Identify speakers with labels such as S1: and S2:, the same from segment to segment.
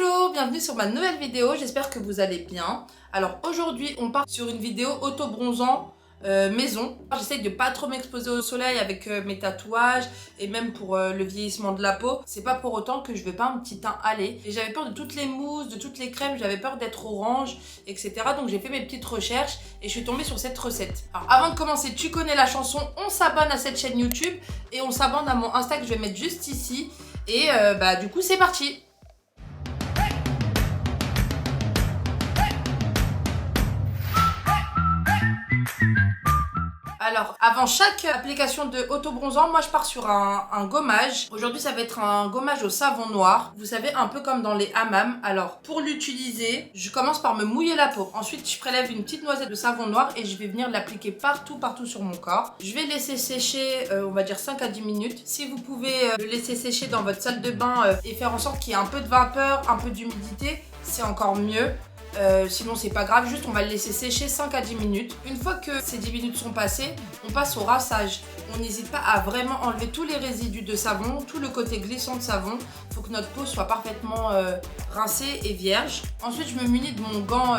S1: Bonjour, bienvenue sur ma nouvelle vidéo, j'espère que vous allez bien. Alors aujourd'hui on part sur une vidéo auto-bronzant maison. J'essaye de pas trop m'exposer au soleil avec mes tatouages et même pour le vieillissement de la peau. C'est pas pour autant que je veux pas un petit teint hâlé. Et j'avais peur de toutes les mousses, de toutes les crèmes, j'avais peur d'être orange, etc. Donc j'ai fait mes petites recherches et je suis tombée sur cette recette. Alors avant de commencer, tu connais la chanson, on s'abonne à cette chaîne YouTube et on s'abonne à mon Insta que je vais mettre juste ici. Et du coup c'est parti. Alors, avant chaque application de auto-bronzant, moi je pars sur un gommage. Aujourd'hui, ça va être un gommage au savon noir. Vous savez, un peu comme dans les hammams. Alors, pour l'utiliser, je commence par me mouiller la peau. Ensuite, je prélève une petite noisette de savon noir et je vais venir l'appliquer partout sur mon corps. Je vais laisser sécher, on va dire 5 à 10 minutes. Si vous pouvez le laisser sécher dans votre salle de bain et faire en sorte qu'il y ait un peu de vapeur, un peu d'humidité, c'est encore mieux. Sinon c'est pas grave, juste on va le laisser sécher 5 à 10 minutes. Une fois que ces 10 minutes sont passées, on passe au rinçage. On n'hésite pas à vraiment enlever tous les résidus de savon, tout le côté glissant de savon. Il faut que notre peau soit parfaitement rincée et vierge. Ensuite je me munis de mon gant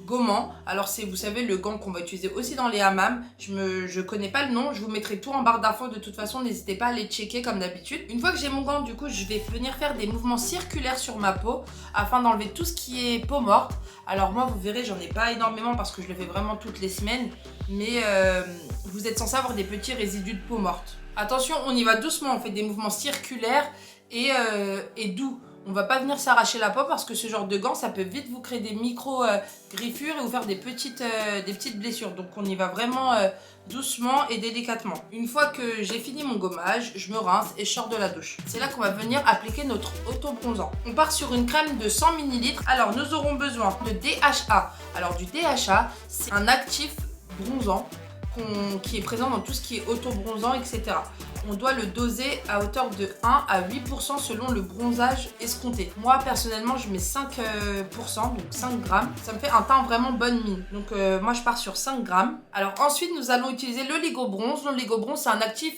S1: gommant. Alors c'est, vous savez, le gant qu'on va utiliser aussi dans les hammams. Je connais pas le nom, je vous mettrai tout en barre d'infos de toute façon, n'hésitez pas à les checker comme d'habitude. Une fois que j'ai mon gant, du coup je vais venir faire des mouvements circulaires sur ma peau afin d'enlever tout ce qui est peau morte. Alors moi vous verrez, j'en ai pas énormément parce que je le fais vraiment toutes les semaines, mais vous êtes censé avoir des petits résidus de peau morte. Attention, on y va doucement, on fait des mouvements circulaires et doux. On va pas venir s'arracher la peau parce que ce genre de gants, ça peut vite vous créer des micro-griffures et vous faire des petites blessures. Donc on y va vraiment doucement et délicatement. Une fois que j'ai fini mon gommage, je me rince et je sors de la douche. C'est là qu'on va venir appliquer notre auto-bronzant. On part sur une crème de 100 ml. Alors nous aurons besoin de DHA. Alors du DHA, c'est un actif bronzant qui est présent dans tout ce qui est auto-bronzant, etc. On doit le doser à hauteur de 1 à 8% selon le bronzage escompté. Moi personnellement je mets 5%, donc 5 grammes. Ça me fait un teint vraiment bonne mine. Donc moi je pars sur 5 grammes. Alors ensuite nous allons utiliser l'Oligo-Bronze. L'Oligo-Bronze c'est un actif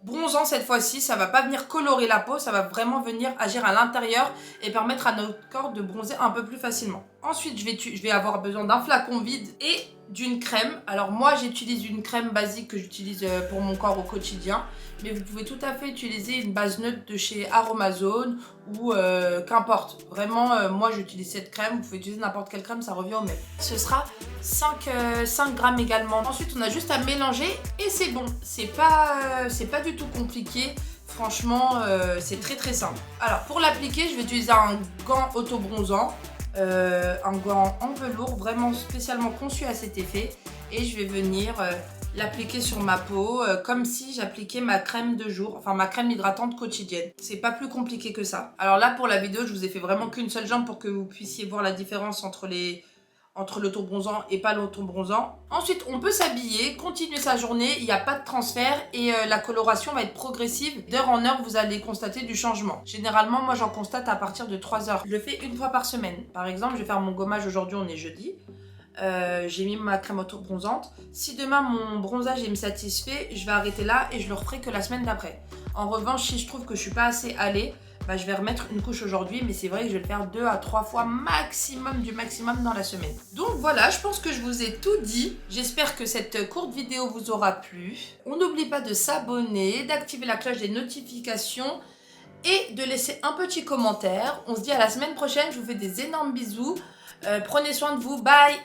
S1: bronzant cette fois-ci, ça va pas venir colorer la peau, ça va vraiment venir agir à l'intérieur et permettre à notre corps de bronzer un peu plus facilement. Ensuite, je vais avoir besoin d'un flacon vide et d'une crème. Alors moi, j'utilise une crème basique que j'utilise pour mon corps au quotidien, mais vous pouvez tout à fait utiliser une base neutre de chez Aromazone ou qu'importe. Vraiment, moi j'utilise cette crème, vous pouvez utiliser n'importe quelle crème, ça revient au même. Ce sera 5 grammes également. Ensuite, on a juste à mélanger et c'est bon. C'est pas du tout compliqué. Franchement, c'est très simple. Alors, pour l'appliquer, je vais utiliser un gant auto-bronzant. Un gant en velours vraiment spécialement conçu à cet effet. Et je vais venir l'appliquer sur ma peau comme si j'appliquais ma crème de jour, enfin ma crème hydratante quotidienne. C'est pas plus compliqué que ça. Alors là, pour la vidéo, je vous ai fait vraiment qu'une seule jambe pour que vous puissiez voir la différence entre l'auto-bronzant et pas l'auto-bronzant. Ensuite, on peut s'habiller, continuer sa journée, il n'y a pas de transfert et la coloration va être progressive. D'heure en heure, vous allez constater du changement. Généralement, moi, j'en constate à partir de 3 heures. Je le fais une fois par semaine. Par exemple, je vais faire mon gommage aujourd'hui, on est jeudi. J'ai mis ma crème auto-bronzante. Si demain, mon bronzage me satisfait, je vais arrêter là et je le referai que la semaine d'après. En revanche, si je trouve que je suis pas assez allée, je vais remettre une couche aujourd'hui, mais c'est vrai que je vais le faire 2 à 3 fois maximum du maximum dans la semaine. Donc voilà, je pense que je vous ai tout dit. J'espère que cette courte vidéo vous aura plu. On n'oublie pas de s'abonner, d'activer la cloche des notifications et de laisser un petit commentaire. On se dit à la semaine prochaine, je vous fais des énormes bisous. Prenez soin de vous, bye!